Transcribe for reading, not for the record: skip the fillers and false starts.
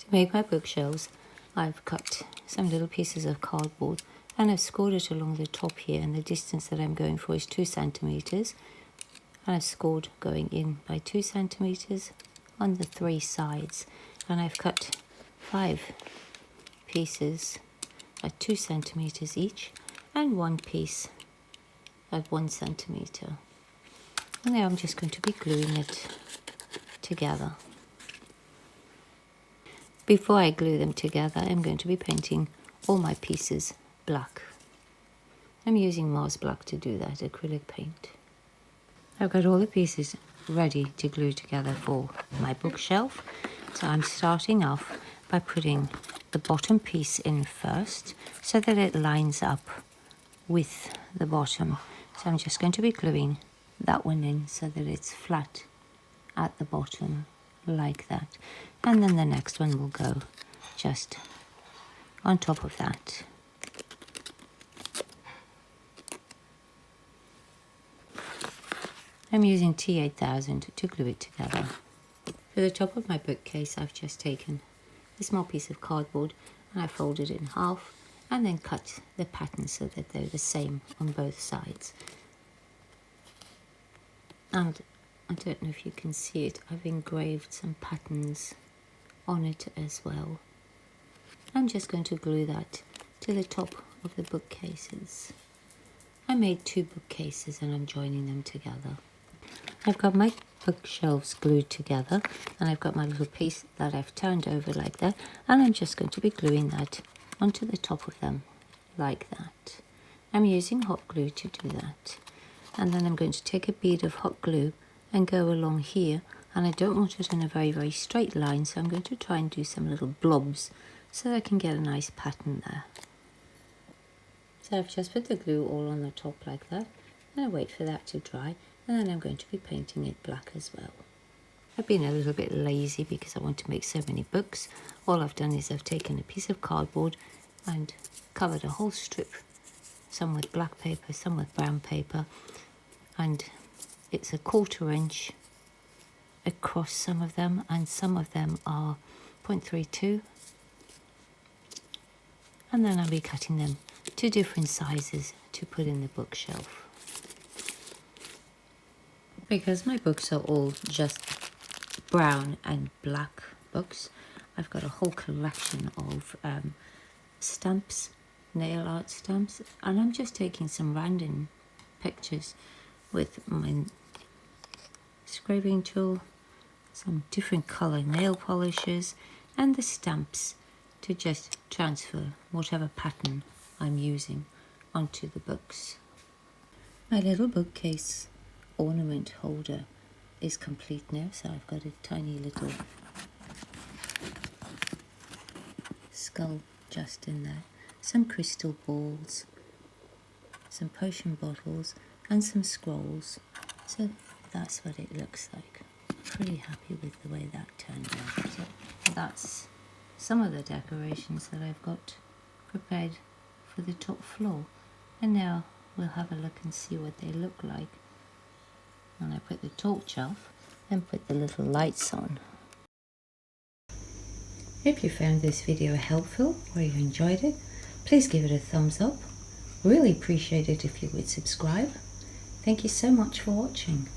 To make my bookshelves, I've cut some little pieces of cardboard and I've scored it along the top here, and the distance that I'm going for is 2 centimeters. And I've scored going in by 2 centimeters on the 3 sides, and I've cut 5 pieces at 2 centimeters each and 1 piece at 1 centimeter. And now I'm just going to be gluing it together. Before I glue them together, I'm going to be painting all my pieces black. I'm using Mars Black to do that, acrylic paint. I've got all the pieces ready to glue together for my bookshelf. So I'm starting off by putting the bottom piece in first so that it lines up with the bottom. So I'm just going to be gluing that one in so that it's flat at the bottom like that. And then the next one will go just on top of that. I'm using T8000 to glue it together. For the top of my bookcase, I've just taken a small piece of cardboard and I folded it in half and then cut the pattern so that they're the same on both sides. And I don't know if you can see it, I've engraved some patterns on it as well. I'm just going to glue that to the top of the bookcases. I made 2 bookcases and I'm joining them together. I've got my bookshelves glued together and I've got my little piece that I've turned over like that, and I'm just going to be gluing that onto the top of them like that. I'm using hot glue to do that, and then I'm going to take a bead of hot glue and go along here, and I don't want it in a very straight line, so I'm going to try and do some little blobs so that I can get a nice pattern there. So I've just put the glue all on the top like that, and I wait for that to dry, and then I'm going to be painting it black as well. I've been a little bit lazy because I want to make so many books. All I've done is I've taken a piece of cardboard and covered a whole strip, some with black paper, some with brown paper, and it's a 1/4 inch across some of them, and some of them are 0.32, and then I'll be cutting them to different sizes to put in the bookshelf. Because my books are all just brown and black books, I've got a whole collection of stamps, nail art stamps, and I'm just taking some random pictures with my scraping tool, some different colour nail polishes, and the stamps to just transfer whatever pattern I'm using onto the books. My little bookcase ornament holder is complete now, so I've got a tiny little skull just in there, some crystal balls, some potion bottles, and some scrolls. So that's what it looks like. Pretty happy with the way that turned out. So that's some of the decorations that I've got prepared for the top floor, and now we'll have a look and see what they look like when I put the torch off and put the little lights on. If you found this video helpful or you enjoyed it, please give it a thumbs up. Really appreciate it if you would subscribe. Thank you so much for watching.